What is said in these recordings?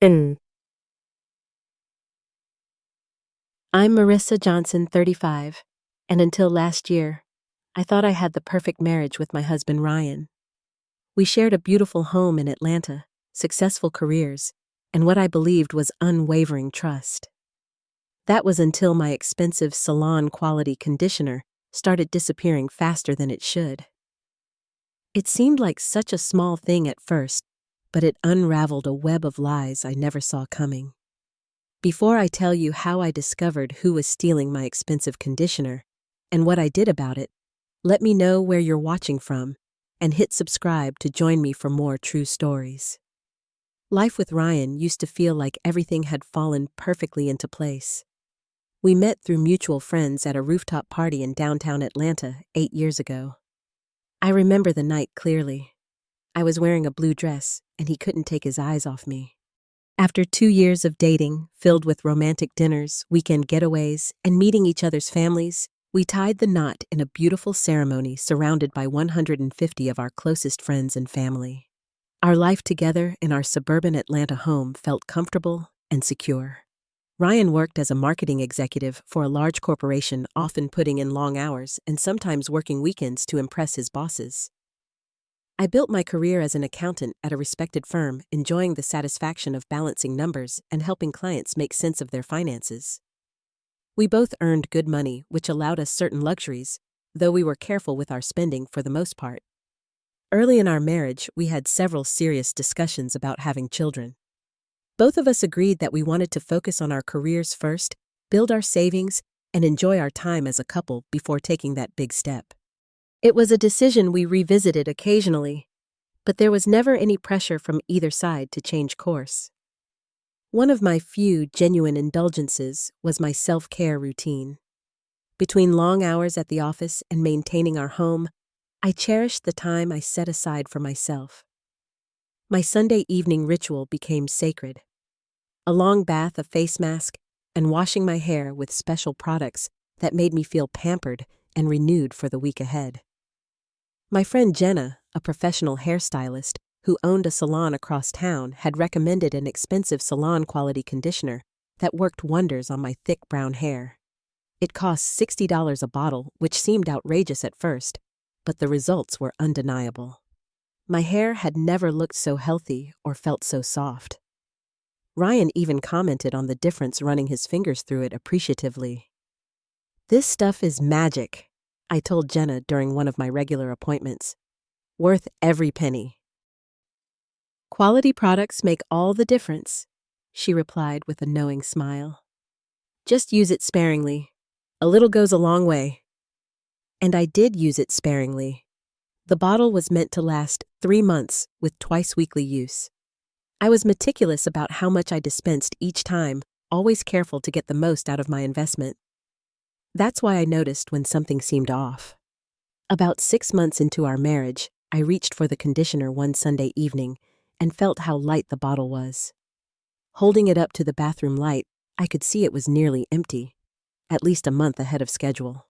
And I'm Marissa Johnson, 35, and until last year, I thought I had the perfect marriage with my husband Ryan. We shared a beautiful home in Atlanta, successful careers, and what I believed was unwavering trust. That was until my expensive salon-quality conditioner started disappearing faster than it should. It seemed like such a small thing at first, but it unraveled a web of lies I never saw coming. Before I tell you how I discovered who was stealing my expensive conditioner and what I did about it, let me know where you're watching from and hit subscribe to join me for more true stories. Life with Ryan used to feel like everything had fallen perfectly into place. We met through mutual friends at a rooftop party in downtown Atlanta 8 years ago. I remember the night clearly. I was wearing a blue dress, and he couldn't take his eyes off me. After 2 years of dating, filled with romantic dinners, weekend getaways, and meeting each other's families, we tied the knot in a beautiful ceremony surrounded by 150 of our closest friends and family. Our life together in our suburban Atlanta home felt comfortable and secure. Ryan worked as a marketing executive for a large corporation, often putting in long hours and sometimes working weekends to impress his bosses. I built my career as an accountant at a respected firm, enjoying the satisfaction of balancing numbers and helping clients make sense of their finances. We both earned good money, which allowed us certain luxuries, though we were careful with our spending for the most part. Early in our marriage, we had several serious discussions about having children. Both of us agreed that we wanted to focus on our careers first, build our savings, and enjoy our time as a couple before taking that big step. It was a decision we revisited occasionally, but there was never any pressure from either side to change course. One of my few genuine indulgences was my self-care routine. Between long hours at the office and maintaining our home, I cherished the time I set aside for myself. My Sunday evening ritual became sacred. A long bath, a face mask, and washing my hair with special products that made me feel pampered and renewed for the week ahead. My friend Jenna, a professional hairstylist who owned a salon across town, had recommended an expensive salon-quality conditioner that worked wonders on my thick brown hair. It cost $60 a bottle, which seemed outrageous at first, but the results were undeniable. My hair had never looked so healthy or felt so soft. Ryan even commented on the difference, running his fingers through it appreciatively. "This stuff is magic," I told Jenna during one of my regular appointments. "Worth every penny." "Quality products make all the difference," she replied with a knowing smile. "Just use it sparingly. A little goes a long way." And I did use it sparingly. The bottle was meant to last 3 months with twice-weekly use. I was meticulous about how much I dispensed each time, always careful to get the most out of my investment. That's why I noticed when something seemed off. About 6 months into our marriage, I reached for the conditioner one Sunday evening and felt how light the bottle was. Holding it up to the bathroom light, I could see it was nearly empty, at least a month ahead of schedule.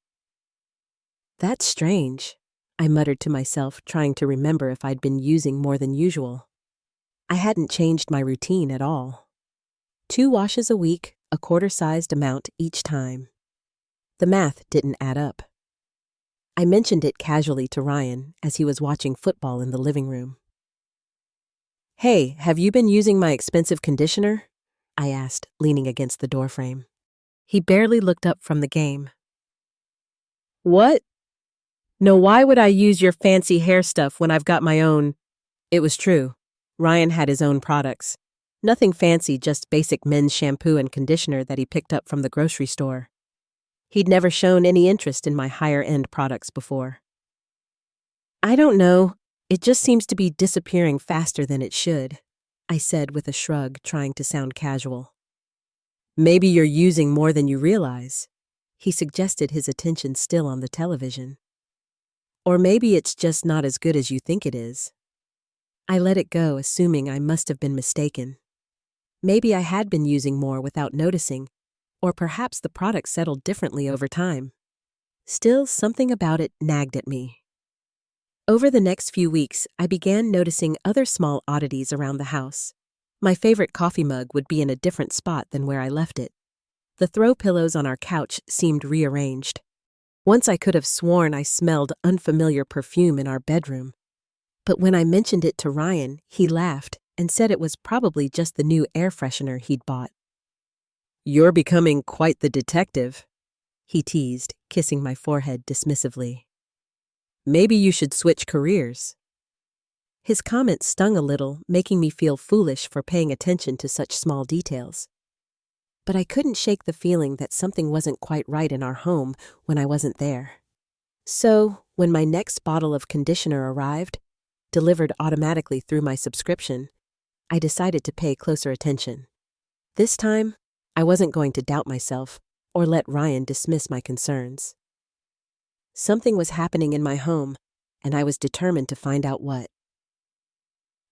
"That's strange," I muttered to myself, trying to remember if I'd been using more than usual. I hadn't changed my routine at all. 2 washes a week, a quarter-sized amount each time. The math didn't add up. I mentioned it casually to Ryan as he was watching football in the living room. "Hey, have you been using my expensive conditioner?" I asked, leaning against the doorframe. He barely looked up from the game. "What? No, why would I use your fancy hair stuff when I've got my own?" It was true. Ryan had his own products. Nothing fancy, just basic men's shampoo and conditioner that he picked up from the grocery store. He'd never shown any interest in my higher-end products before. "I don't know. It just seems to be disappearing faster than it should," I said with a shrug, trying to sound casual. "Maybe you're using more than you realize," he suggested, his attention still on the television. "Or maybe it's just not as good as you think it is." I let it go, assuming I must have been mistaken. Maybe I had been using more without noticing, or perhaps the product settled differently over time. Still, something about it nagged at me. Over the next few weeks, I began noticing other small oddities around the house. My favorite coffee mug would be in a different spot than where I left it. The throw pillows on our couch seemed rearranged. Once I could have sworn I smelled unfamiliar perfume in our bedroom. But when I mentioned it to Ryan, he laughed and said it was probably just the new air freshener he'd bought. "You're becoming quite the detective," he teased, kissing my forehead dismissively. "Maybe you should switch careers." His comment stung a little, making me feel foolish for paying attention to such small details. But I couldn't shake the feeling that something wasn't quite right in our home when I wasn't there. So, when my next bottle of conditioner arrived, delivered automatically through my subscription, I decided to pay closer attention. This time, I wasn't going to doubt myself or let Ryan dismiss my concerns. Something was happening in my home, and I was determined to find out what.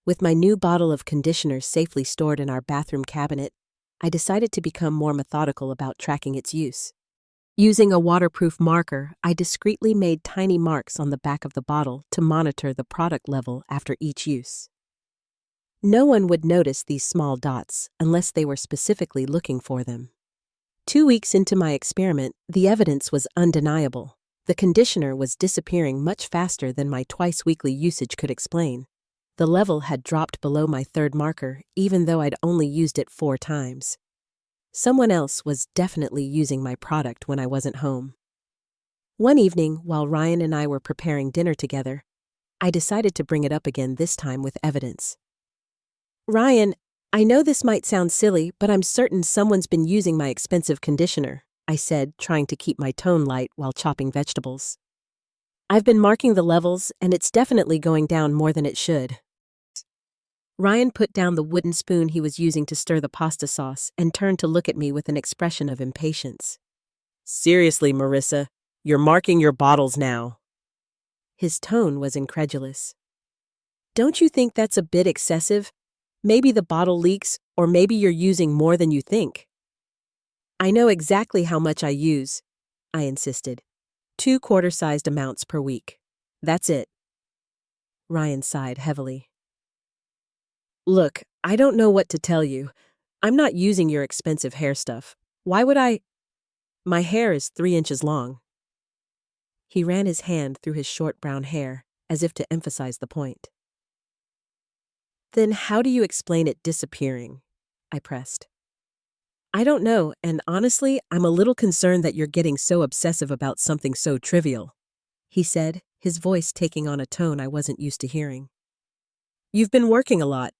With my new bottle of conditioner safely stored in our bathroom cabinet, I decided to become more methodical about tracking its use. Using a waterproof marker, I discreetly made tiny marks on the back of the bottle to monitor the product level after each use. No one would notice these small dots unless they were specifically looking for them. 2 weeks into my experiment, the evidence was undeniable. The conditioner was disappearing much faster than my twice-weekly usage could explain. The level had dropped below my third marker, even though I'd only used it 4 times. Someone else was definitely using my product when I wasn't home. One evening, while Ryan and I were preparing dinner together, I decided to bring it up again, this time with evidence. "Ryan, I know this might sound silly, but I'm certain someone's been using my expensive conditioner," I said, trying to keep my tone light while chopping vegetables. "I've been marking the levels, and it's definitely going down more than it should." Ryan put down the wooden spoon he was using to stir the pasta sauce and turned to look at me with an expression of impatience. "Seriously, Marissa, you're marking your bottles now." His tone was incredulous. "Don't you think that's a bit excessive? Maybe the bottle leaks, or maybe you're using more than you think." "I know exactly how much I use," I insisted. 2 quarter-sized amounts per week. That's it." Ryan sighed heavily. "Look, I don't know what to tell you. I'm not using your expensive hair stuff. Why would I? My hair is 3 inches long." He ran his hand through his short brown hair, as if to emphasize the point. "Then how do you explain it disappearing?" I pressed. "I don't know, and honestly, I'm a little concerned that you're getting so obsessive about something so trivial," he said, his voice taking on a tone I wasn't used to hearing. "You've been working a lot.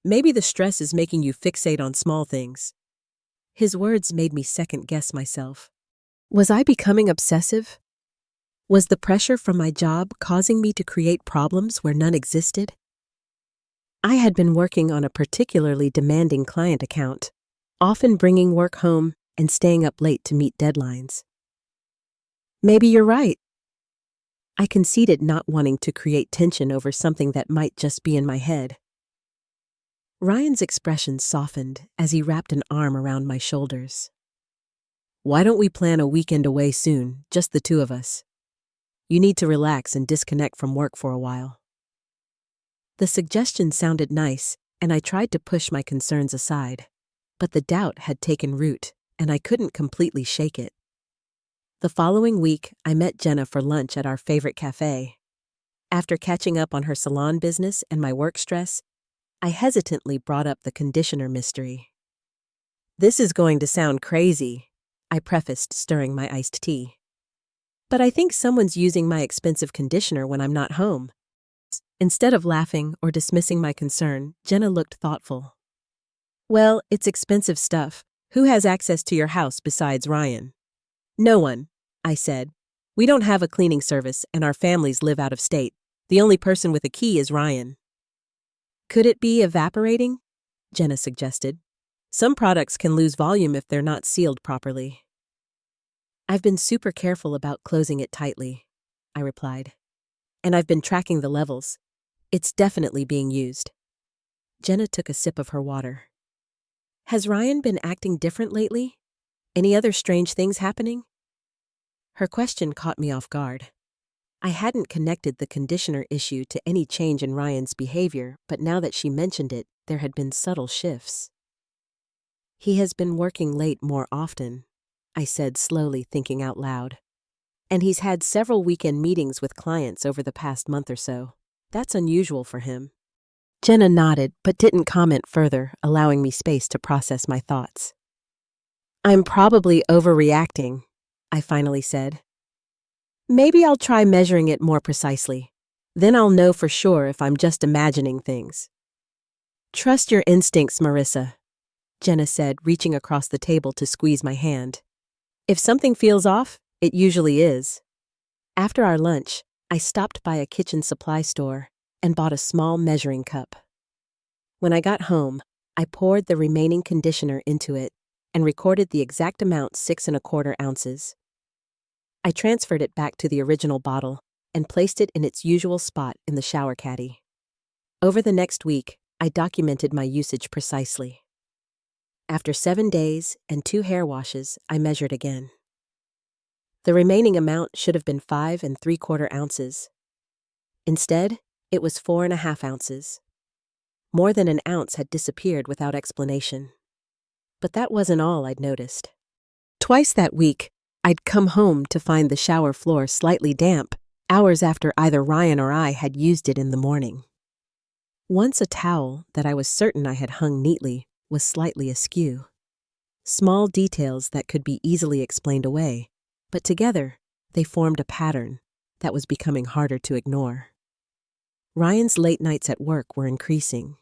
Maybe the stress is making you fixate on small things." His words made me second-guess myself. Was I becoming obsessive? Was the pressure from my job causing me to create problems where none existed? I had been working on a particularly demanding client account, often bringing work home and staying up late to meet deadlines. "Maybe you're right." I conceded, not wanting to create tension over something that might just be in my head. Ryan's expression softened as he wrapped an arm around my shoulders. "Why don't we plan a weekend away soon, just the 2 of us? You need to relax and disconnect from work for a while." The suggestion sounded nice, and I tried to push my concerns aside. But the doubt had taken root, and I couldn't completely shake it. The following week, I met Jenna for lunch at our favorite cafe. After catching up on her salon business and my work stress, I hesitantly brought up the conditioner mystery. "This is going to sound crazy," I prefaced, stirring my iced tea. "But I think someone's using my expensive conditioner when I'm not home." Instead of laughing or dismissing my concern, Jenna looked thoughtful. "Well, it's expensive stuff. Who has access to your house besides Ryan?" "No one," I said. "We don't have a cleaning service, and our families live out of state. The only person with a key is Ryan." "Could it be evaporating?" Jenna suggested. "Some products can lose volume if they're not sealed properly." "I've been super careful about closing it tightly," I replied. "And I've been tracking the levels. It's definitely being used." Jenna took a sip of her water. "Has Ryan been acting different lately? Any other strange things happening?" Her question caught me off guard. I hadn't connected the conditioner issue to any change in Ryan's behavior, but now that she mentioned it, there had been subtle shifts. "He has been working late more often," I said slowly, thinking out loud. "And he's had several weekend meetings with clients over the past month or so. That's unusual for him." Jenna nodded, but didn't comment further, allowing me space to process my thoughts. "I'm probably overreacting," I finally said. "Maybe I'll try measuring it more precisely. Then I'll know for sure if I'm just imagining things." "Trust your instincts, Marissa," Jenna said, reaching across the table to squeeze my hand. "If something feels off, it usually is." After our lunch, I stopped by a kitchen supply store and bought a small measuring cup. When I got home, I poured the remaining conditioner into it and recorded the exact amount, 6¼ ounces. I transferred it back to the original bottle and placed it in its usual spot in the shower caddy. Over the next week, I documented my usage precisely. After 7 days and 2 hair washes, I measured again. The remaining amount should have been 5¾ ounces. Instead, it was 4½ ounces. More than an ounce had disappeared without explanation. But that wasn't all I'd noticed. Twice that week, I'd come home to find the shower floor slightly damp, hours after either Ryan or I had used it in the morning. Once a towel that I was certain I had hung neatly was slightly askew. Small details that could be easily explained away, but together they formed a pattern that was becoming harder to ignore. Ryan's late nights at work were increasing.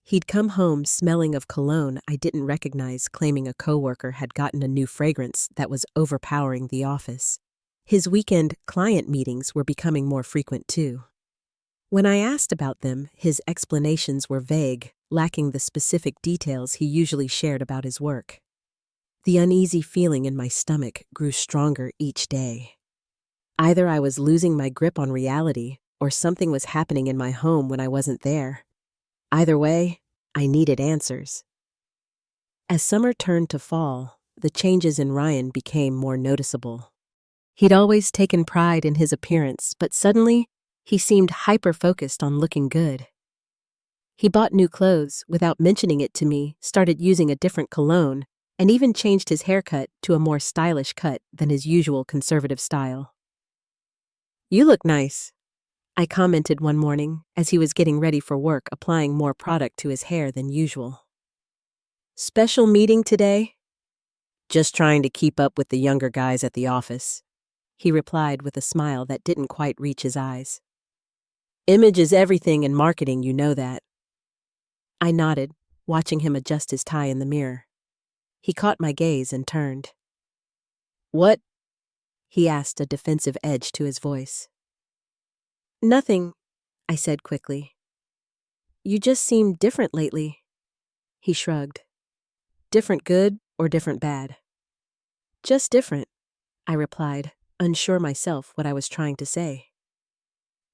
He'd come home smelling of cologne I didn't recognize, claiming a coworker had gotten a new fragrance that was overpowering the office. His weekend client meetings were becoming more frequent too. When I asked about them, his explanations were vague, lacking the specific details he usually shared about his work. The uneasy feeling in my stomach grew stronger each day. Either I was losing my grip on reality, or something was happening in my home when I wasn't there. Either way, I needed answers. As summer turned to fall, the changes in Ryan became more noticeable. He'd always taken pride in his appearance, but suddenly, he seemed hyper-focused on looking good. He bought new clothes without mentioning it to me, started using a different cologne, and even changed his haircut to a more stylish cut than his usual conservative style. "You look nice," I commented one morning as he was getting ready for work, applying more product to his hair than usual. "Special meeting today?" "Just trying to keep up with the younger guys at the office," he replied with a smile that didn't quite reach his eyes. "Image is everything in marketing, you know that." I nodded, watching him adjust his tie in the mirror. He caught my gaze and turned. "What?" he asked, a defensive edge to his voice. "Nothing," I said quickly. "You just seem different lately." He shrugged. "Different good or different bad?" "Just different," I replied, unsure myself what I was trying to say.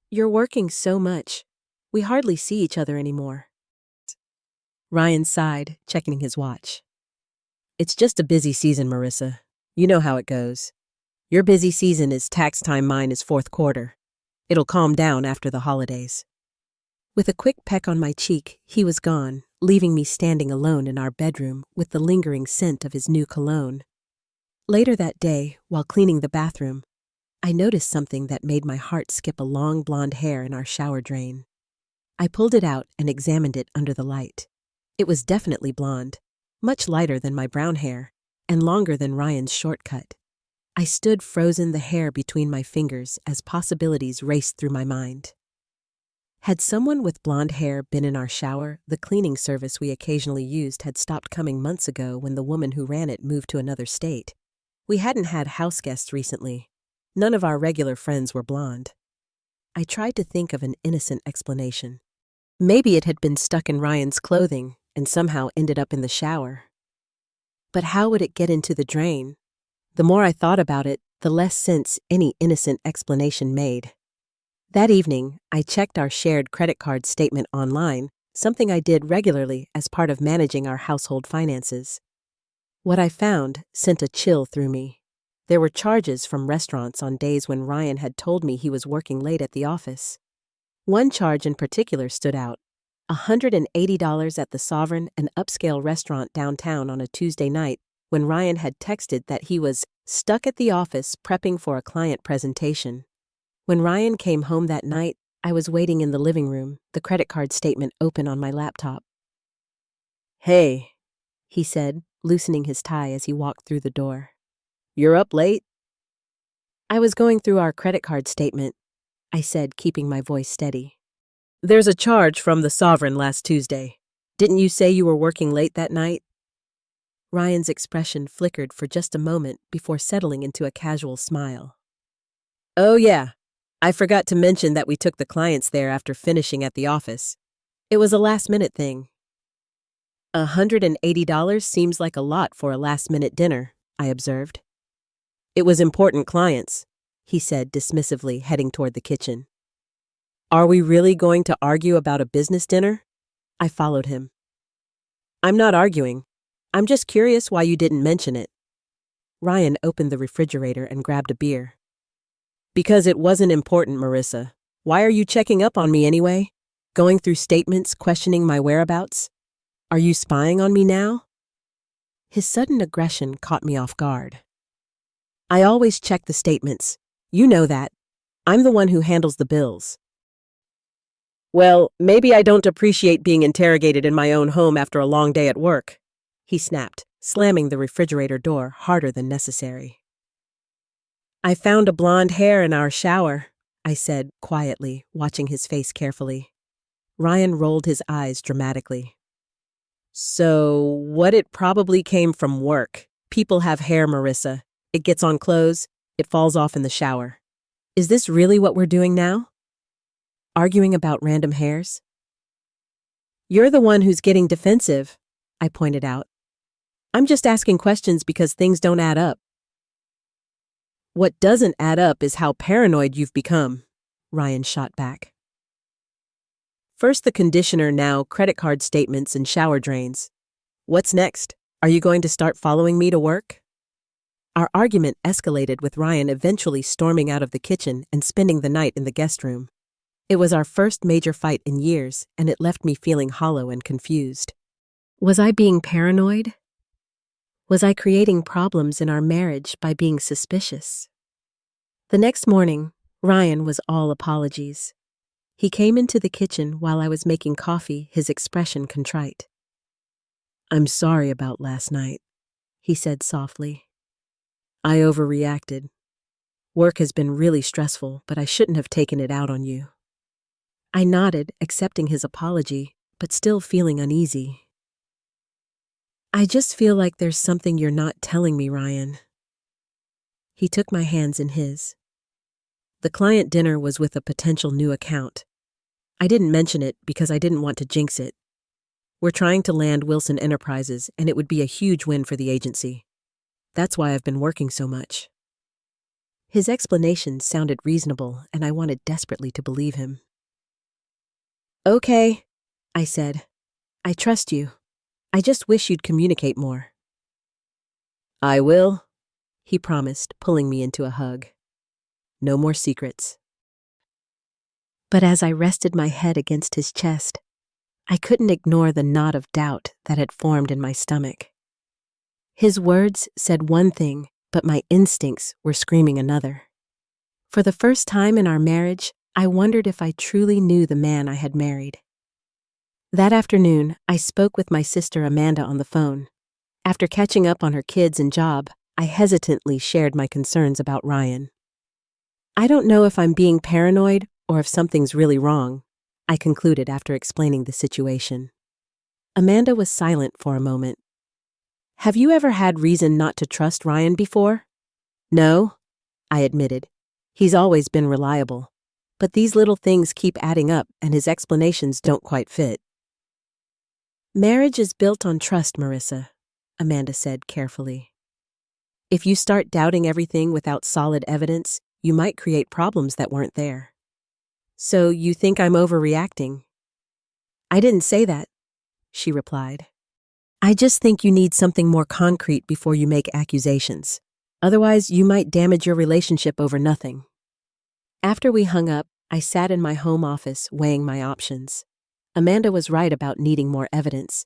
"You're working so much. We hardly see each other anymore." Ryan sighed, checking his watch. "It's just a busy season, Marissa. You know how it goes. Your busy season is tax time, mine is fourth quarter. It'll calm down after the holidays." With a quick peck on my cheek, he was gone, leaving me standing alone in our bedroom with the lingering scent of his new cologne. Later that day, while cleaning the bathroom, I noticed something that made my heart skip a long blonde hair in our shower drain. I pulled it out and examined it under the light. It was definitely blonde, much lighter than my brown hair, and longer than Ryan's shortcut. I stood frozen, the hair between my fingers as possibilities raced through my mind. Had someone with blonde hair been in our shower, the cleaning service we occasionally used had stopped coming months ago when the woman who ran it moved to another state. We hadn't had house guests recently. None of our regular friends were blonde. I tried to think of an innocent explanation. Maybe it had been stuck in Ryan's clothing and somehow ended up in the shower. But how would it get into the drain? The more I thought about it, the less sense any innocent explanation made. That evening, I checked our shared credit card statement online, something I did regularly as part of managing our household finances. What I found sent a chill through me. There were charges from restaurants on days when Ryan had told me he was working late at the office. One charge in particular stood out: $180 at the Sovereign, an upscale restaurant downtown, on a Tuesday night when Ryan had texted that he was stuck at the office prepping for a client presentation. When Ryan came home that night, I was waiting in the living room, the credit card statement open on my laptop. "Hey," he said, loosening his tie as he walked through the door. "You're up late?" "I was going through our credit card statement," I said, keeping my voice steady. "There's a charge from the Sovereign last Tuesday. Didn't you say you were working late that night?" Ryan's expression flickered for just a moment before settling into a casual smile. "Oh yeah, I forgot to mention that we took the clients there after finishing at the office. It was a last-minute thing." $180 seems like a lot for a last-minute dinner, I observed. "It was important clients," he said dismissively, heading toward the kitchen. "Are we really going to argue about a business dinner?" I followed him. "I'm not arguing. I'm just curious why you didn't mention it." Ryan opened the refrigerator and grabbed a beer. "Because it wasn't important, Marissa. Why are you checking up on me anyway? Going through statements, questioning my whereabouts? Are you spying on me now?" His sudden aggression caught me off guard. "I always check the statements. You know that. I'm the one who handles the bills." "Well, maybe I don't appreciate being interrogated in my own home after a long day at work," he snapped, slamming the refrigerator door harder than necessary. "I found a blonde hair in our shower," I said quietly, watching his face carefully. Ryan rolled his eyes dramatically. "So, what? It probably came from work. People have hair, Marissa. It gets on clothes, it falls off in the shower. Is this really what we're doing now? Arguing about random hairs?" "You're the one who's getting defensive," I pointed out. "I'm just asking questions because things don't add up." "What doesn't add up is how paranoid you've become," Ryan shot back. "First the conditioner, now credit card statements and shower drains. What's next? Are you going to start following me to work?" Our argument escalated with Ryan eventually storming out of the kitchen and spending the night in the guest room. It was our first major fight in years, and it left me feeling hollow and confused. Was I being paranoid? Was I creating problems in our marriage by being suspicious? The next morning, Ryan was all apologies. He came into the kitchen while I was making coffee, his expression contrite. "I'm sorry about last night," he said softly. "I overreacted. Work has been really stressful, but I shouldn't have taken it out on you." I nodded, accepting his apology, but still feeling uneasy. "I just feel like there's something you're not telling me, Ryan." He took my hands in his. "The client dinner was with a potential new account. I didn't mention it because I didn't want to jinx it. We're trying to land Wilson Enterprises, and it would be a huge win for the agency. That's why I've been working so much." His explanation sounded reasonable, and I wanted desperately to believe him. "Okay," I said. "I trust you. I just wish you'd communicate more." "I will," he promised, pulling me into a hug. "No more secrets." But as I rested my head against his chest, I couldn't ignore the knot of doubt that had formed in my stomach. His words said one thing, but my instincts were screaming another. For the first time in our marriage, I wondered if I truly knew the man I had married. That afternoon, I spoke with my sister Amanda on the phone. After catching up on her kids and job, I hesitantly shared my concerns about Ryan. "I don't know if I'm being paranoid or if something's really wrong," I concluded after explaining the situation. Amanda was silent for a moment. "Have you ever had reason not to trust Ryan before?" "No," I admitted. "He's always been reliable. But these little things keep adding up and his explanations don't quite fit." "Marriage is built on trust, Marissa," Amanda said carefully. "If you start doubting everything without solid evidence, you might create problems that weren't there." "So you think I'm overreacting?" "I didn't say that," she replied. "I just think you need something more concrete before you make accusations. Otherwise, you might damage your relationship over nothing." After we hung up, I sat in my home office weighing my options. Amanda was right about needing more evidence.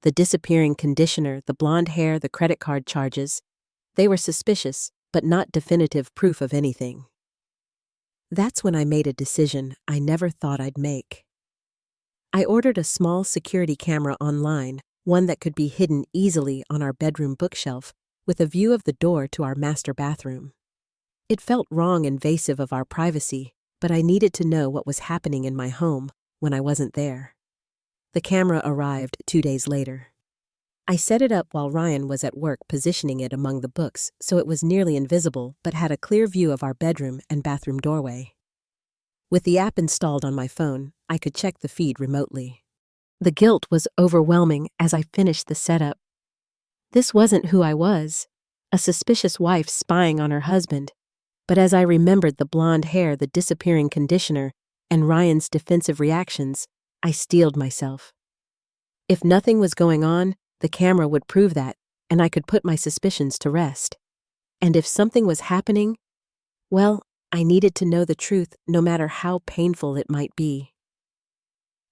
The disappearing conditioner, the blonde hair, the credit card charges. They were suspicious, but not definitive proof of anything. That's when I made a decision I never thought I'd make. I ordered a small security camera online, one that could be hidden easily on our bedroom bookshelf, with a view of the door to our master bathroom. It felt wrong, invasive of our privacy, but I needed to know what was happening in my home when I wasn't there. The camera arrived 2 days later. I set it up while Ryan was at work, positioning it among the books so it was nearly invisible but had a clear view of our bedroom and bathroom doorway. With the app installed on my phone, I could check the feed remotely. The guilt was overwhelming as I finished the setup. This wasn't who I was, a suspicious wife spying on her husband. But as I remembered the blonde hair, the disappearing conditioner, and Ryan's defensive reactions, I steeled myself. If nothing was going on, the camera would prove that, and I could put my suspicions to rest. And if something was happening, well, I needed to know the truth, no matter how painful it might be.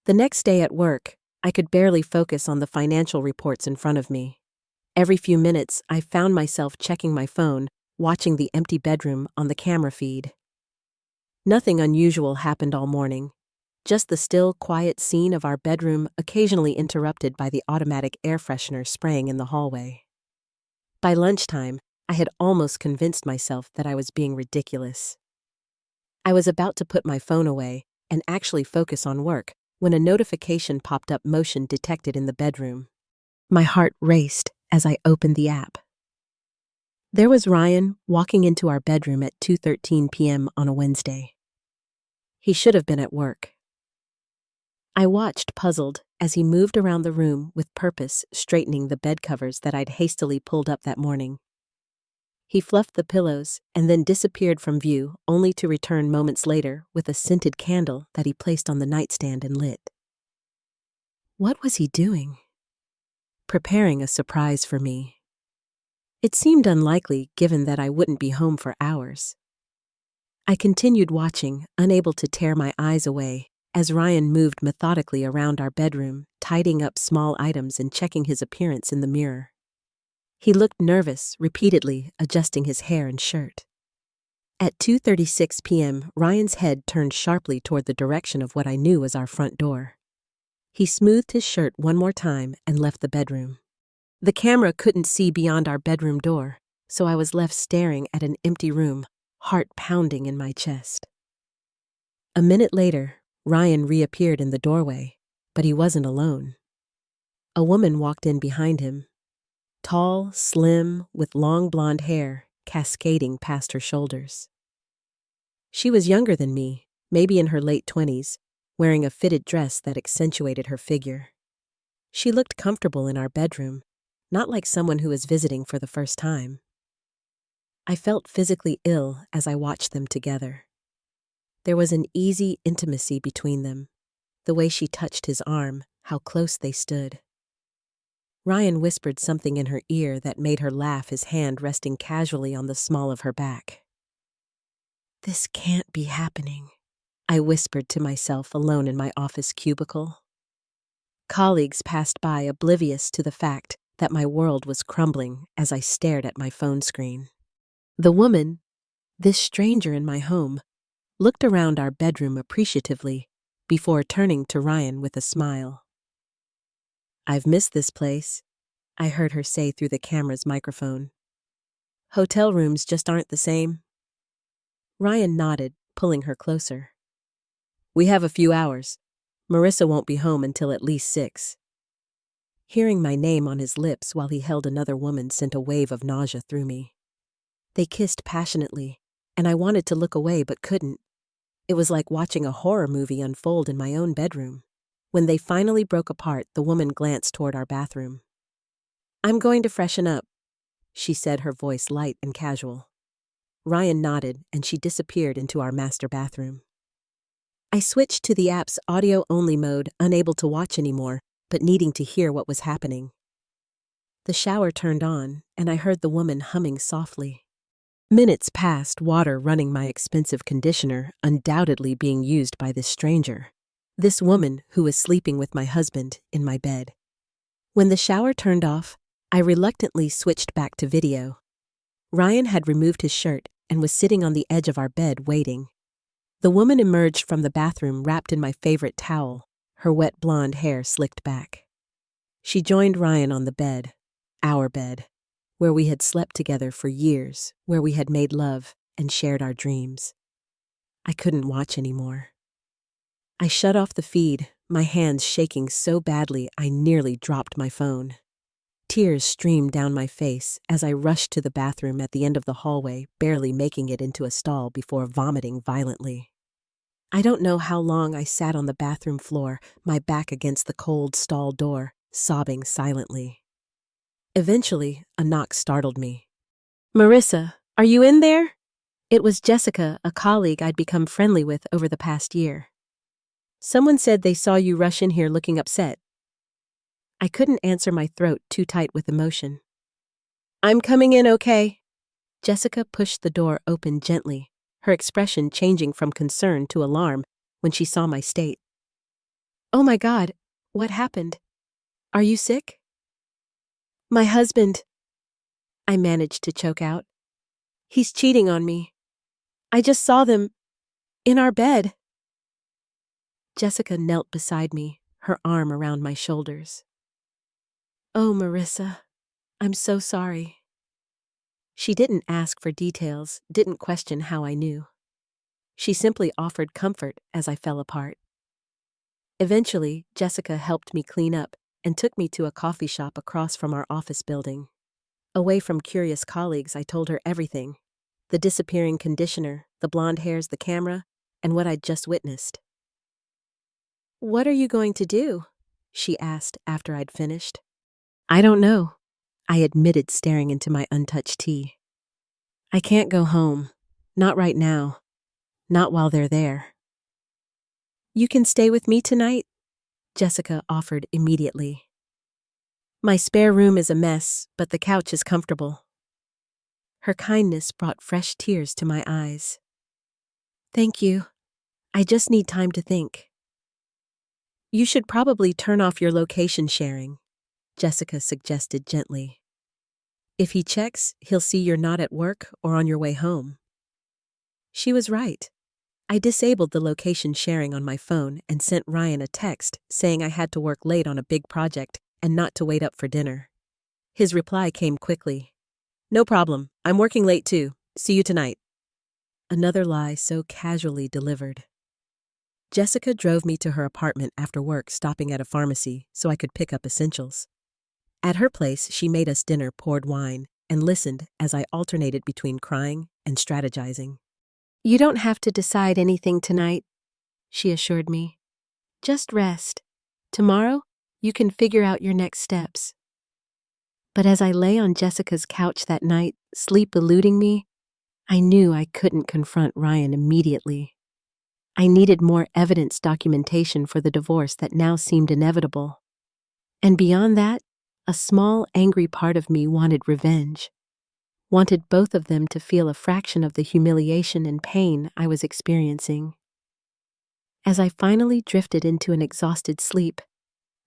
The next day at work, I could barely focus on the financial reports in front of me. Every few minutes, I found myself checking my phone, watching the empty bedroom on the camera feed. Nothing unusual happened all morning. Just the still, quiet scene of our bedroom, occasionally interrupted by the automatic air freshener spraying in the hallway. By lunchtime, I had almost convinced myself that I was being ridiculous. I was about to put my phone away and actually focus on work when a notification popped up: motion detected in the bedroom. My heart raced as I opened the app. There was Ryan walking into our bedroom at 2:13 p.m. on a Wednesday. He should have been at work. I watched, puzzled, as he moved around the room with purpose, straightening the bed covers that I'd hastily pulled up that morning. He fluffed the pillows and then disappeared from view, only to return moments later with a scented candle that he placed on the nightstand and lit. What was he doing? Preparing a surprise for me. It seemed unlikely, given that I wouldn't be home for hours. I continued watching, unable to tear my eyes away, as Ryan moved methodically around our bedroom, tidying up small items and checking his appearance in the mirror. He looked nervous, repeatedly adjusting his hair and shirt. At 2:36 p.m., Ryan's head turned sharply toward the direction of what I knew was our front door. He smoothed his shirt one more time and left the bedroom. The camera couldn't see beyond our bedroom door, so I was left staring at an empty room, heart pounding in my chest. A minute later, Ryan reappeared in the doorway, but he wasn't alone. A woman walked in behind him. Tall, slim, with long blonde hair cascading past her shoulders. She was younger than me, maybe in her late 20s, wearing a fitted dress that accentuated her figure. She looked comfortable in our bedroom, not like someone who was visiting for the first time. I felt physically ill as I watched them together. There was an easy intimacy between them, the way she touched his arm, how close they stood. Ryan whispered something in her ear that made her laugh, his hand resting casually on the small of her back. "This can't be happening," I whispered to myself alone in my office cubicle. Colleagues passed by, oblivious to the fact that my world was crumbling as I stared at my phone screen. The woman, this stranger in my home, looked around our bedroom appreciatively before turning to Ryan with a smile. "I've missed this place," I heard her say through the camera's microphone. "Hotel rooms just aren't the same." Ryan nodded, pulling her closer. "We have a few hours. Marissa won't be home until at least 6. Hearing my name on his lips while he held another woman sent a wave of nausea through me. They kissed passionately, and I wanted to look away but couldn't. It was like watching a horror movie unfold in my own bedroom. When they finally broke apart, the woman glanced toward our bathroom. "I'm going to freshen up," she said, her voice light and casual. Ryan nodded, and she disappeared into our master bathroom. I switched to the app's audio-only mode, unable to watch anymore, but needing to hear what was happening. The shower turned on, and I heard the woman humming softly. Minutes passed, water running my expensive conditioner, undoubtedly being used by this stranger. This woman who was sleeping with my husband in my bed. When the shower turned off, I reluctantly switched back to video. Ryan had removed his shirt and was sitting on the edge of our bed waiting. The woman emerged from the bathroom wrapped in my favorite towel, her wet blonde hair slicked back. She joined Ryan on the bed, our bed, where we had slept together for years, where we had made love and shared our dreams. I couldn't watch anymore. I shut off the feed, my hands shaking so badly I nearly dropped my phone. Tears streamed down my face as I rushed to the bathroom at the end of the hallway, barely making it into a stall before vomiting violently. I don't know how long I sat on the bathroom floor, my back against the cold stall door, sobbing silently. Eventually, a knock startled me. "Marissa, are you in there?" It was Jessica, a colleague I'd become friendly with over the past year. "Someone said they saw you rush in here looking upset." I couldn't answer, my throat too tight with emotion. "I'm coming in, okay?" Jessica pushed the door open gently, her expression changing from concern to alarm when she saw my state. "Oh my God, what happened? Are you sick?" "My husband," I managed to choke out. "He's cheating on me. I just saw them in our bed." Jessica knelt beside me, her arm around my shoulders. "Oh, Marissa, I'm so sorry." She didn't ask for details, didn't question how I knew. She simply offered comfort as I fell apart. Eventually, Jessica helped me clean up and took me to a coffee shop across from our office building. Away from curious colleagues, I told her everything: the disappearing conditioner, the blonde hairs, the camera, and what I'd just witnessed. "What are you going to do?" she asked after I'd finished. "I don't know," I admitted, staring into my untouched tea. "I can't go home. Not right now. Not while they're there." "You can stay with me tonight," Jessica offered immediately. "My spare room is a mess, but the couch is comfortable." Her kindness brought fresh tears to my eyes. "Thank you. I just need time to think." "You should probably turn off your location sharing," Jessica suggested gently. "If he checks, he'll see you're not at work or on your way home." She was right. I disabled the location sharing on my phone and sent Ryan a text saying I had to work late on a big project and not to wait up for dinner. His reply came quickly. "No problem. I'm working late too. See you tonight." Another lie so casually delivered. Jessica drove me to her apartment after work, stopping at a pharmacy so I could pick up essentials. At her place, she made us dinner, poured wine, and listened as I alternated between crying and strategizing. "You don't have to decide anything tonight," she assured me. "Just rest. Tomorrow, you can figure out your next steps." But as I lay on Jessica's couch that night, sleep eluding me, I knew I couldn't confront Ryan immediately. I needed more evidence, documentation for the divorce that now seemed inevitable. And beyond that, a small, angry part of me wanted revenge. Wanted both of them to feel a fraction of the humiliation and pain I was experiencing. As I finally drifted into an exhausted sleep,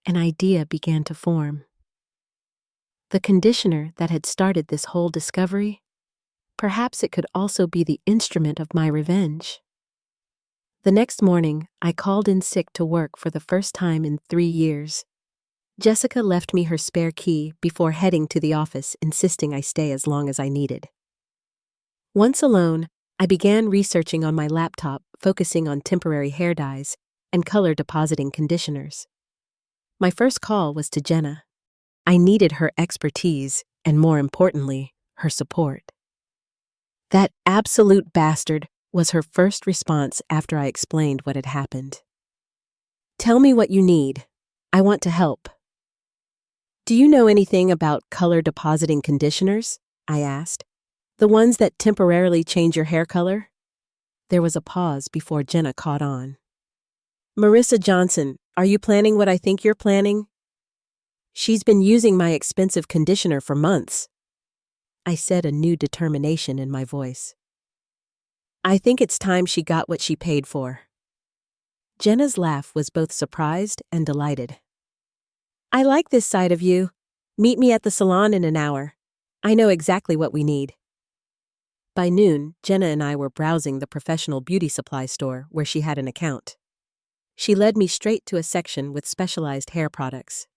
an idea began to form. The conditioner that had started this whole discovery, perhaps it could also be the instrument of my revenge. The next morning, I called in sick to work for the first time in 3 years. Jessica left me her spare key before heading to the office, insisting I stay as long as I needed. Once alone, I began researching on my laptop, focusing on temporary hair dyes and color depositing conditioners. My first call was to Jenna. I needed her expertise and, more importantly, her support. "That absolute bastard," was her first response after I explained what had happened. "Tell me what you need. I want to help." "Do you know anything about color depositing conditioners?" I asked. "The ones that temporarily change your hair color?" There was a pause before Jenna caught on. "Marissa Johnson, are you planning what I think you're planning?" "She's been using my expensive conditioner for months," I said, a new determination in my voice. "I think it's time she got what she paid for." Jenna's laugh was both surprised and delighted. I like this side of you. Meet me at the salon in an hour. I know exactly what we need. By noon, Jenna and I were browsing the professional beauty supply store where she had an account. She led me straight to a section with specialized hair products.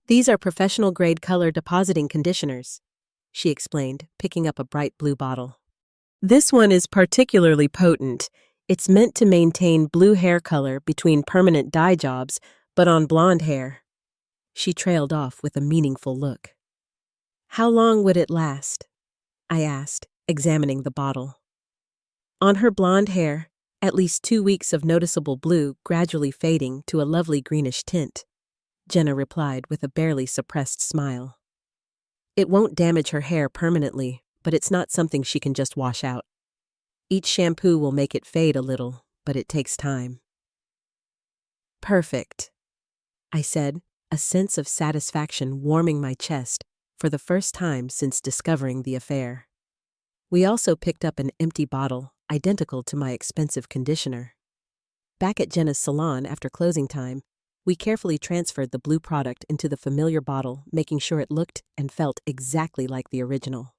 These are professional-grade color depositing conditioners, she explained, picking up a bright blue bottle. This one is particularly potent. It's meant to maintain blue hair color between permanent dye jobs, but on blonde hair. She trailed off with a meaningful look. How long would it last? I asked, examining the bottle. On her blonde hair, at least 2 weeks of noticeable blue gradually fading to a lovely greenish tint, Jenna replied with a barely suppressed smile. It won't damage her hair permanently, but it's not something she can just wash out. Each shampoo will make it fade a little, but it takes time. Perfect, I said, a sense of satisfaction warming my chest for the first time since discovering the affair. We also picked up an empty bottle, identical to my expensive conditioner. Back at Jenna's salon after closing time, we carefully transferred the blue product into the familiar bottle, making sure it looked and felt exactly like the original.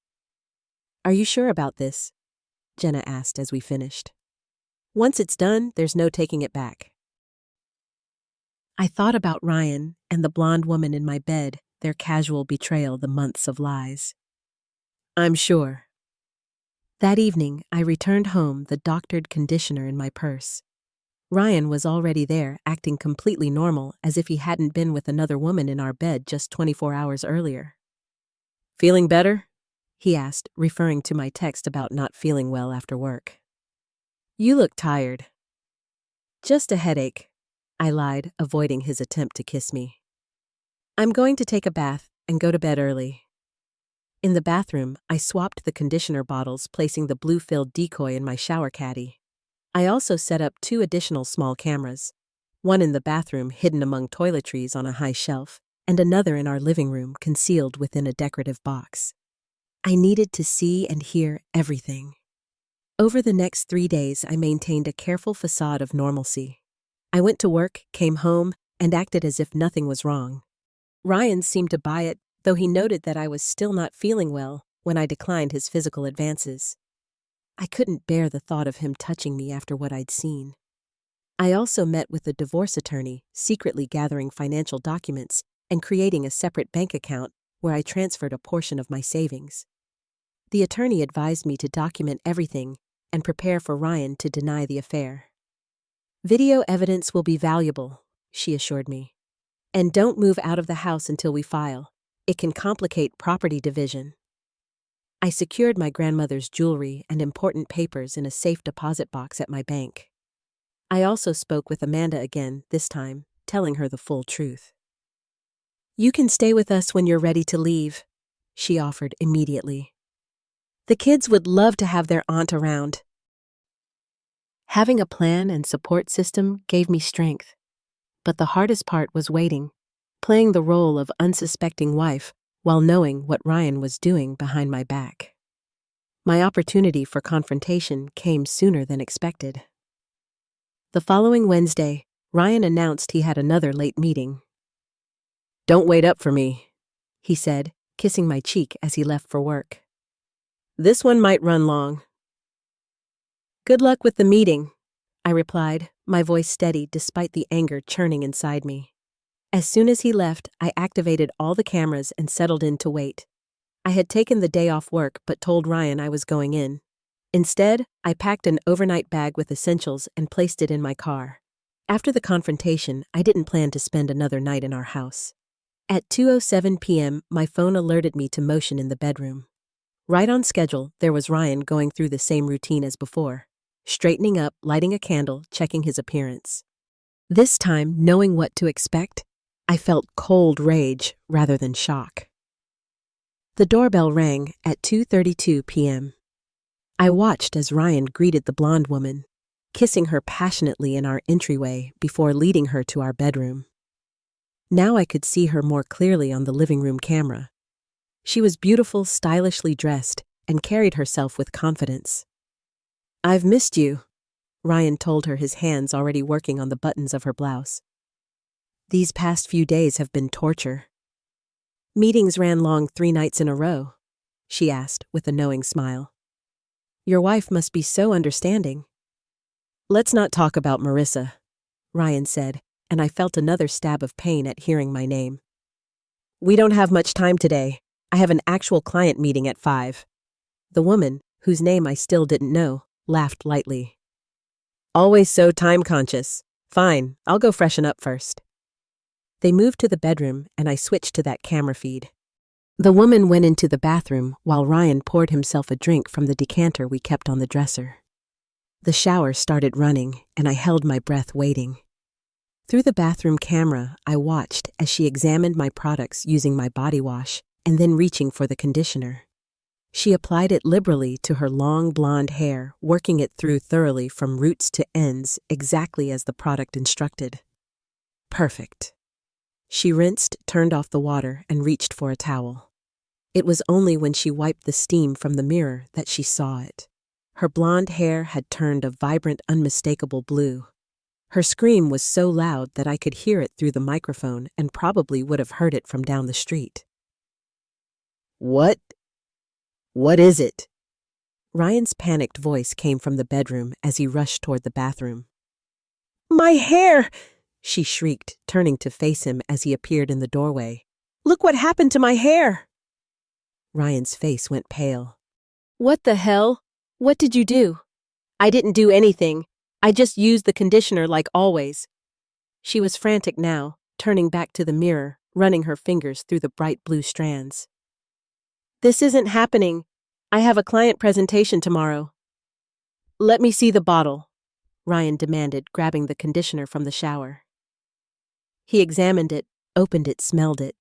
Are you sure about this? Jenna asked as we finished. Once it's done, there's no taking it back. I thought about Ryan and the blonde woman in my bed, their casual betrayal, the months of lies. I'm sure. That evening, I returned home, the doctored conditioner in my purse. Ryan was already there, acting completely normal, as if he hadn't been with another woman in our bed just 24 hours earlier. Feeling better? He asked, referring to my text about not feeling well after work. You look tired. Just a headache, I lied, avoiding his attempt to kiss me. I'm going to take a bath and go to bed early. In the bathroom, I swapped the conditioner bottles, placing the blue-filled decoy in my shower caddy. I also set up 2 additional small cameras, one in the bathroom hidden among toiletries on a high shelf, and another in our living room concealed within a decorative box. I needed to see and hear everything. Over the next 3 days, I maintained a careful facade of normalcy. I went to work, came home, and acted as if nothing was wrong. Ryan seemed to buy it, though he noted that I was still not feeling well when I declined his physical advances. I couldn't bear the thought of him touching me after what I'd seen. I also met with the divorce attorney, secretly gathering financial documents and creating a separate bank account where I transferred a portion of my savings. The attorney advised me to document everything and prepare for Ryan to deny the affair. Video evidence will be valuable, she assured me. And don't move out of the house until we file. It can complicate property division. I secured my grandmother's jewelry and important papers in a safe deposit box at my bank. I also spoke with Amanda again, this time, telling her the full truth. You can stay with us when you're ready to leave, she offered immediately. The kids would love to have their aunt around. Having a plan and support system gave me strength. But the hardest part was waiting, playing the role of unsuspecting wife while knowing what Ryan was doing behind my back. My opportunity for confrontation came sooner than expected. The following Wednesday, Ryan announced he had another late meeting. Don't wait up for me, he said, kissing my cheek as he left for work. This one might run long. Good luck with the meeting, I replied, my voice steady despite the anger churning inside me. As soon as he left, I activated all the cameras and settled in to wait. I had taken the day off work but told Ryan I was going in. Instead, I packed an overnight bag with essentials and placed it in my car. After the confrontation, I didn't plan to spend another night in our house. At 2:07 p.m., my phone alerted me to motion in the bedroom. Right on schedule, there was Ryan going through the same routine as before. Straightening up, lighting a candle, checking his appearance. This time, knowing what to expect, I felt cold rage rather than shock. The doorbell rang at 2:32 p.m. I watched as Ryan greeted the blonde woman, kissing her passionately in our entryway before leading her to our bedroom. Now I could see her more clearly on the living room camera. She was beautiful, stylishly dressed, and carried herself with confidence. I've missed you, Ryan told her, his hands already working on the buttons of her blouse. These past few days have been torture. Meetings ran long 3 nights in a row, she asked with a knowing smile. Your wife must be so understanding. Let's not talk about Marissa, Ryan said, and I felt another stab of pain at hearing my name. We don't have much time today. I have an actual client meeting at 5. The woman, whose name I still didn't know, laughed lightly. Always so time-conscious. Fine, I'll go freshen up first. They moved to the bedroom, and I switched to that camera feed. The woman went into the bathroom while Ryan poured himself a drink from the decanter we kept on the dresser. The shower started running, and I held my breath waiting. Through the bathroom camera, I watched as she examined my products using my body wash and then reaching for the conditioner. She applied it liberally to her long blonde hair, working it through thoroughly from roots to ends, exactly as the product instructed. Perfect. She rinsed, turned off the water, and reached for a towel. It was only when she wiped the steam from the mirror that she saw it. Her blonde hair had turned a vibrant, unmistakable blue. Her scream was so loud that I could hear it through the microphone and probably would have heard it from down the street. What is it? Ryan's panicked voice came from the bedroom as he rushed toward the bathroom. My hair! She shrieked, turning to face him as he appeared in the doorway. Look what happened to my hair! Ryan's face went pale. What the hell? What did you do? I didn't do anything. I just used the conditioner like always. She was frantic now, turning back to the mirror, running her fingers through the bright blue strands. This isn't happening. I have a client presentation tomorrow. Let me see the bottle, Ryan demanded, grabbing the conditioner from the shower. He examined it, opened it, smelled it.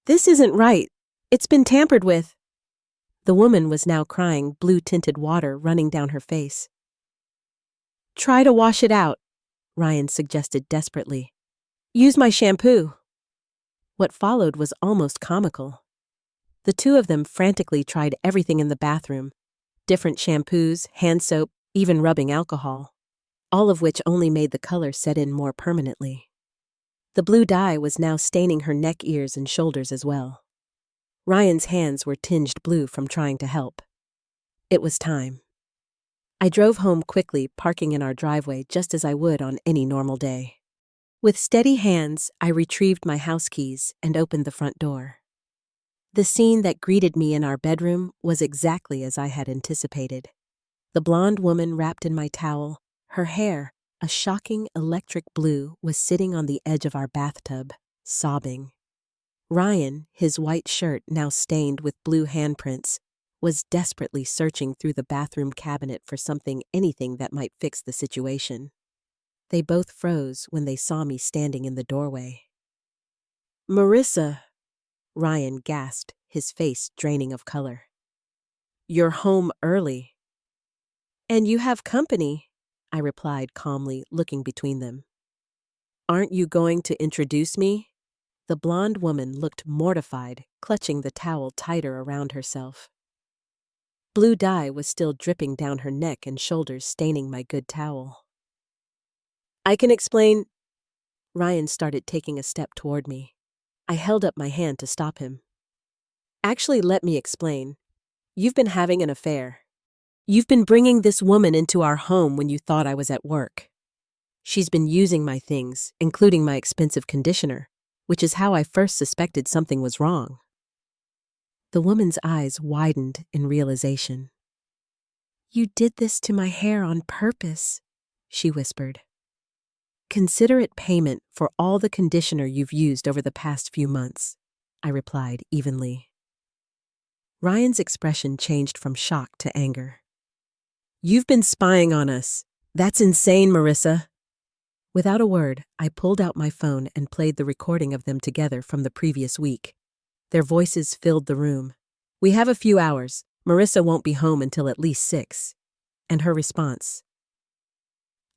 This isn't right. It's been tampered with. The woman was now crying, blue-tinted water running down her face. Try to wash it out, Ryan suggested desperately. Use my shampoo. What followed was almost comical. The two of them frantically tried everything in the bathroom, different shampoos, hand soap, even rubbing alcohol, all of which only made the color set in more permanently. The blue dye was now staining her neck, ears, and shoulders as well. Ryan's hands were tinged blue from trying to help. It was time. I drove home quickly, parking in our driveway just as I would on any normal day. With steady hands, I retrieved my house keys and opened the front door. The scene that greeted me in our bedroom was exactly as I had anticipated. The blonde woman wrapped in my towel, her hair, a shocking electric blue, was sitting on the edge of our bathtub, sobbing. Ryan, his white shirt now stained with blue handprints, was desperately searching through the bathroom cabinet for anything that might fix the situation. They both froze when they saw me standing in the doorway. Marissa, Ryan gasped, his face draining of color. You're home early. And you have company, I replied calmly, looking between them. Aren't you going to introduce me? The blonde woman looked mortified, clutching the towel tighter around herself. Blue dye was still dripping down her neck and shoulders, staining my good towel. I can explain. Ryan started taking a step toward me. I held up my hand to stop him. Actually, let me explain. You've been having an affair. You've been bringing this woman into our home when you thought I was at work. She's been using my things, including my expensive conditioner, which is how I first suspected something was wrong. The woman's eyes widened in realization. You did this to my hair on purpose, she whispered. Consider it payment for all the conditioner you've used over the past few months, I replied evenly. Ryan's expression changed from shock to anger. You've been spying on us. That's insane, Marissa. Without a word, I pulled out my phone and played the recording of them together from the previous week. Their voices filled the room. We have a few hours. Marissa won't be home until at least 6. And her response.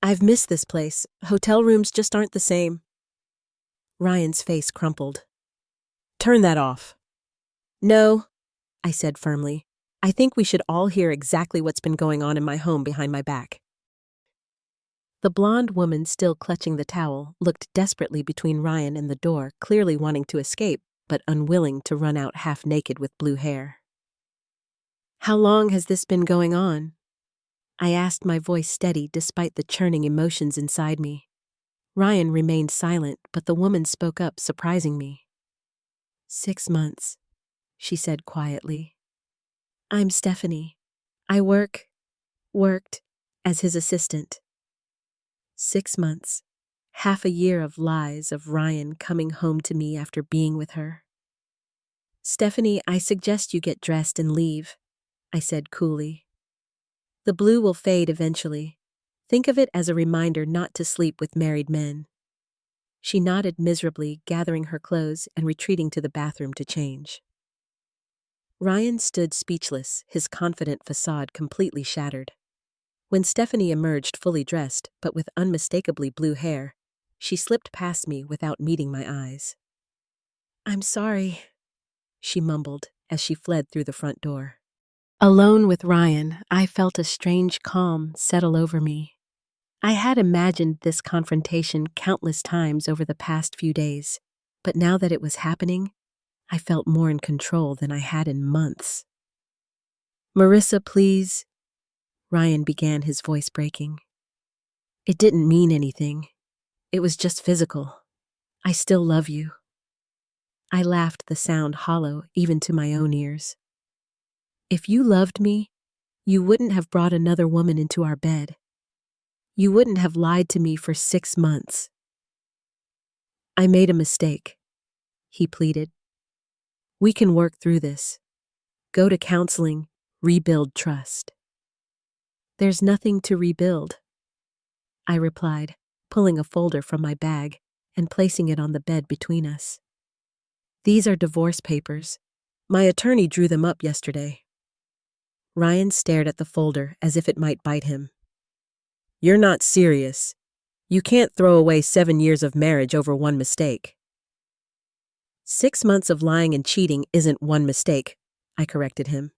I've missed this place. Hotel rooms just aren't the same. Ryan's face crumpled. Turn that off. No, I said firmly. I think we should all hear exactly what's been going on in my home behind my back. The blonde woman, still clutching the towel, looked desperately between Ryan and the door, clearly wanting to escape, but unwilling to run out half-naked with blue hair. "How long has this been going on?" I asked, my voice steady despite the churning emotions inside me. Ryan remained silent, but the woman spoke up, surprising me. 6 months, she said quietly. "I'm Stephanie. I worked as his assistant." 6 months. Half a year of lies of Ryan coming home to me after being with her. "Stephanie, I suggest you get dressed and leave," I said coolly. "The blue will fade eventually. Think of it as a reminder not to sleep with married men." She nodded miserably, gathering her clothes and retreating to the bathroom to change. Ryan stood speechless, his confident facade completely shattered. When Stephanie emerged fully dressed, but with unmistakably blue hair, she slipped past me without meeting my eyes. "I'm sorry," she mumbled as she fled through the front door. Alone with Ryan, I felt a strange calm settle over me. I had imagined this confrontation countless times over the past few days, but now that it was happening, I felt more in control than I had in months. "Marissa, please," Ryan began, his voice breaking. "It didn't mean anything. It was just physical. I still love you." I laughed, the sound hollow even to my own ears. "If you loved me, you wouldn't have brought another woman into our bed. You wouldn't have lied to me for 6 months." "I made a mistake," he pleaded. "We can work through this. Go to counseling, rebuild trust." "There's nothing to rebuild," I replied, pulling a folder from my bag and placing it on the bed between us. "These are divorce papers. My attorney drew them up yesterday." Ryan stared at the folder as if it might bite him. "You're not serious. You can't throw away 7 years of marriage over one mistake." 6 months of lying and cheating isn't one mistake," I corrected him.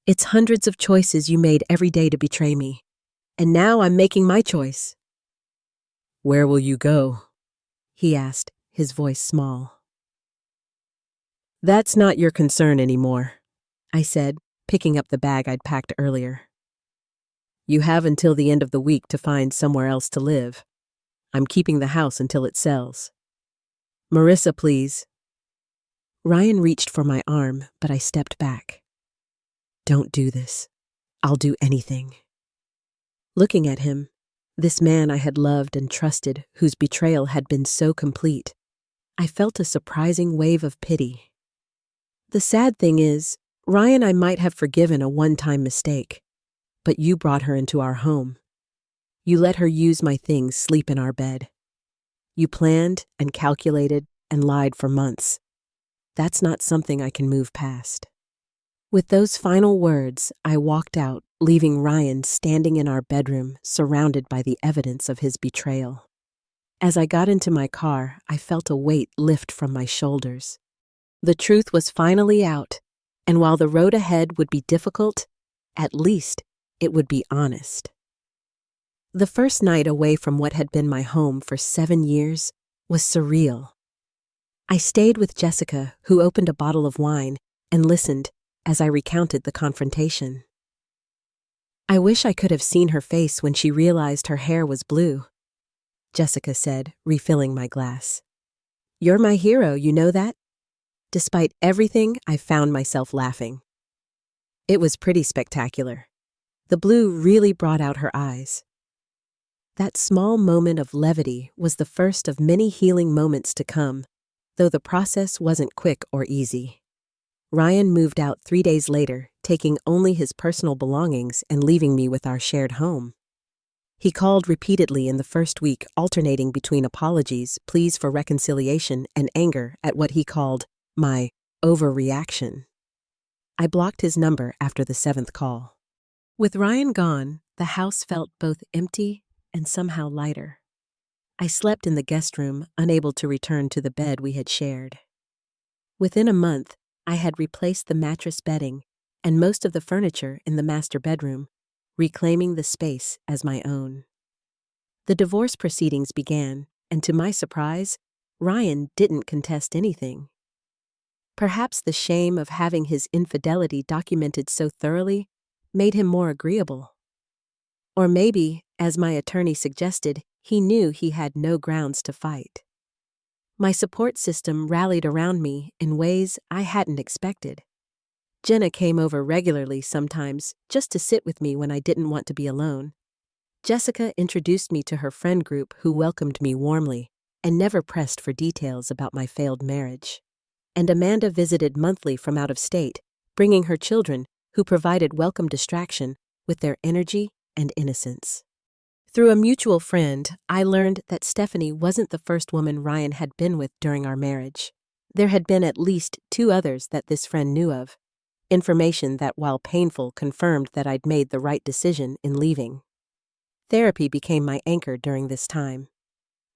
"It's hundreds of choices you made every day to betray me. And now I'm making my choice." "Where will you go?" he asked, his voice small. "That's not your concern anymore," I said, picking up the bag I'd packed earlier. "You have until the end of the week to find somewhere else to live. I'm keeping the house until it sells. Marissa, please." Ryan reached for my arm, but I stepped back. "Don't do this. I'll do anything." Looking at him, this man I had loved and trusted, whose betrayal had been so complete, I felt a surprising wave of pity. The sad thing is, Ryan, I might have forgiven a one-time mistake, but you brought her into our home. You let her use my things, sleep in our bed. You planned and calculated and lied for months. That's not something I can move past." With those final words, I walked out, leaving Ryan standing in our bedroom, surrounded by the evidence of his betrayal. As I got into my car, I felt a weight lift from my shoulders. The truth was finally out, and while the road ahead would be difficult, at least it would be honest. The first night away from what had been my home for 7 years was surreal. I stayed with Jessica, who opened a bottle of wine, and listened as I recounted the confrontation. "I wish I could have seen her face when she realized her hair was blue," Jessica said, refilling my glass. "You're my hero, you know that?" Despite everything, I found myself laughing. It was pretty spectacular. The blue really brought out her eyes. That small moment of levity was the first of many healing moments to come, though the process wasn't quick or easy. Ryan moved out 3 days later, taking only his personal belongings and leaving me with our shared home. He called repeatedly in the first week, alternating between apologies, pleas for reconciliation, and anger at what he called my overreaction. I blocked his number after the 7th call. With Ryan gone, the house felt both empty and somehow lighter. I slept in the guest room, unable to return to the bed we had shared. Within a month, I had replaced the mattress bedding and most of the furniture in the master bedroom, reclaiming the space as my own. The divorce proceedings began, and to my surprise, Ryan didn't contest anything. Perhaps the shame of having his infidelity documented so thoroughly made him more agreeable. Or maybe, as my attorney suggested, he knew he had no grounds to fight. My support system rallied around me in ways I hadn't expected. Jenna came over regularly sometimes just to sit with me when I didn't want to be alone. Jessica introduced me to her friend group who welcomed me warmly and never pressed for details about my failed marriage. And Amanda visited monthly from out of state, bringing her children, who provided welcome distraction with their energy and innocence. Through a mutual friend, I learned that Stephanie wasn't the first woman Ryan had been with during our marriage. There had been at least 2 others that this friend knew of. Information that, while painful, confirmed that I'd made the right decision in leaving. Therapy became my anchor during this time.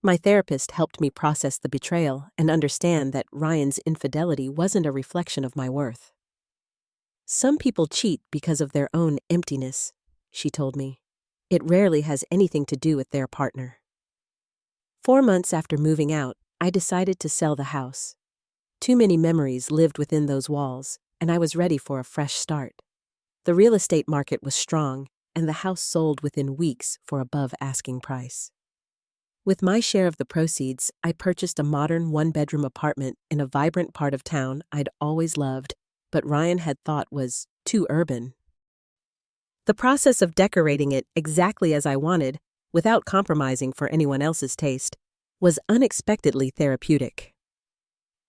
My therapist helped me process the betrayal and understand that Ryan's infidelity wasn't a reflection of my worth. Some people cheat because of their own emptiness, she told me. It rarely has anything to do with their partner. 4 months after moving out, I decided to sell the house. Too many memories lived within those walls, and I was ready for a fresh start. The real estate market was strong, and the house sold within weeks for above asking price. With my share of the proceeds, I purchased a modern 1-bedroom apartment in a vibrant part of town I'd always loved, but Ryan had thought was too urban. The process of decorating it exactly as I wanted, without compromising for anyone else's taste, was unexpectedly therapeutic.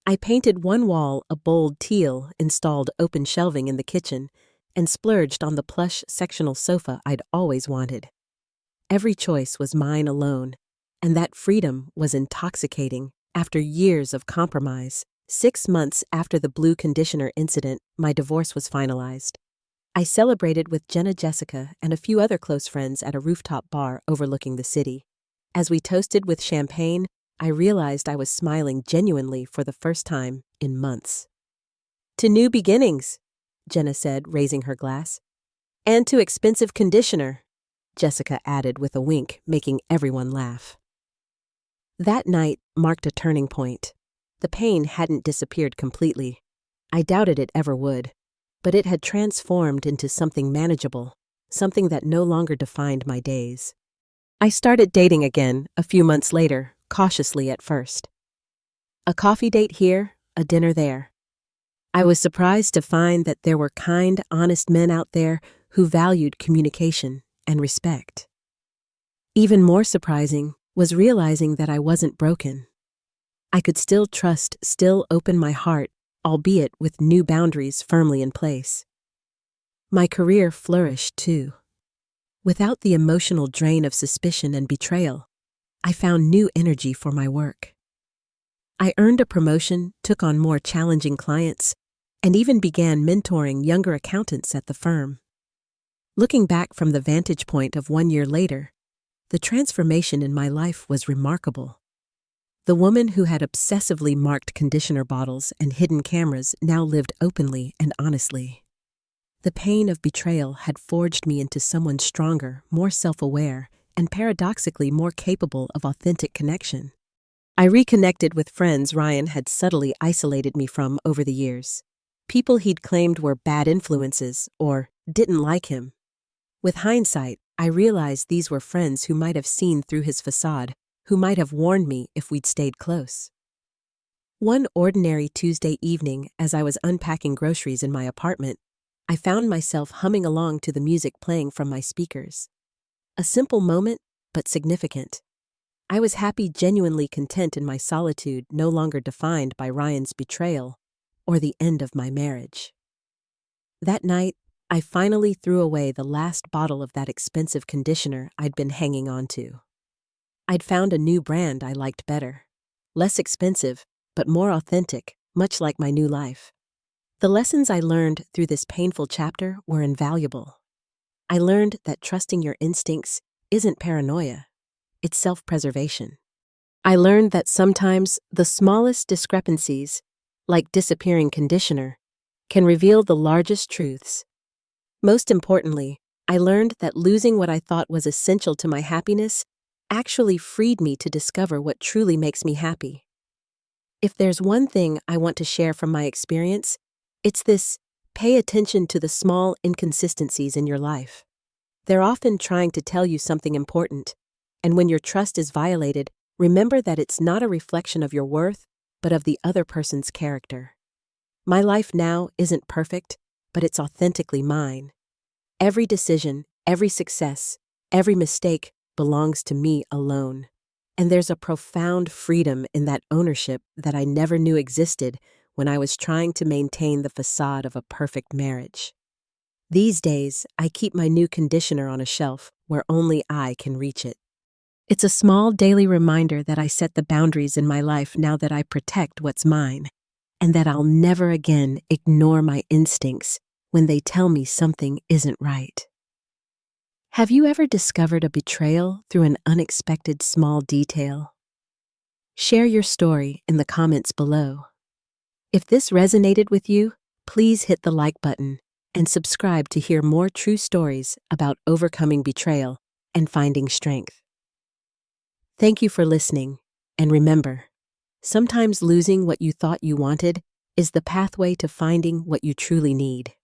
I painted one wall a bold teal, installed open shelving in the kitchen, and splurged on the plush sectional sofa I'd always wanted. Every choice was mine alone, and that freedom was intoxicating. After years of compromise, 6 months after the blue conditioner incident, my divorce was finalized. I celebrated with Jenna, Jessica, and a few other close friends at a rooftop bar overlooking the city. As we toasted with champagne, I realized I was smiling genuinely for the first time in months. "To new beginnings," Jenna said, raising her glass. "And to expensive conditioner," Jessica added with a wink, making everyone laugh. That night marked a turning point. The pain hadn't disappeared completely. I doubted it ever would, but it had transformed into something manageable, something that no longer defined my days. I started dating again a few months later, cautiously at first. A coffee date here, a dinner there. I was surprised to find that there were kind, honest men out there who valued communication and respect. Even more surprising was realizing that I wasn't broken. I could still trust, still open my heart, albeit with new boundaries firmly in place. My career flourished too. Without the emotional drain of suspicion and betrayal, I found new energy for my work. I earned a promotion, took on more challenging clients, and even began mentoring younger accountants at the firm. Looking back from the vantage point of 1 year later, the transformation in my life was remarkable. The woman who had obsessively marked conditioner bottles and hidden cameras now lived openly and honestly. The pain of betrayal had forged me into someone stronger, more self-aware, and paradoxically more capable of authentic connection. I reconnected with friends Ryan had subtly isolated me from over the years. People he'd claimed were bad influences or didn't like him. With hindsight, I realized these were friends who might have seen through his facade, who might have warned me if we'd stayed close. One ordinary Tuesday evening, as I was unpacking groceries in my apartment, I found myself humming along to the music playing from my speakers. A simple moment, but significant. I was happy, genuinely content in my solitude, no longer defined by Ryan's betrayal or the end of my marriage. That night, I finally threw away the last bottle of that expensive conditioner I'd been hanging on to. I'd found a new brand I liked better. Less expensive, but more authentic, much like my new life. The lessons I learned through this painful chapter were invaluable. I learned that trusting your instincts isn't paranoia, it's self-preservation. I learned that sometimes the smallest discrepancies, like disappearing conditioner, can reveal the largest truths. Most importantly, I learned that losing what I thought was essential to my happiness actually freed me to discover what truly makes me happy. If there's one thing I want to share from my experience, it's this: pay attention to the small inconsistencies in your life. They're often trying to tell you something important, and when your trust is violated, remember that it's not a reflection of your worth, but of the other person's character. My life now isn't perfect, but it's authentically mine. Every decision, every success, every mistake belongs to me alone. And there's a profound freedom in that ownership that I never knew existed when I was trying to maintain the facade of a perfect marriage. These days, I keep my new conditioner on a shelf where only I can reach it. It's a small daily reminder that I set the boundaries in my life now that I protect what's mine, and that I'll never again ignore my instincts when they tell me something isn't right. Have you ever discovered a betrayal through an unexpected small detail? Share your story in the comments below. If this resonated with you, please hit the like button and subscribe to hear more true stories about overcoming betrayal and finding strength. Thank you for listening, and remember, sometimes losing what you thought you wanted is the pathway to finding what you truly need.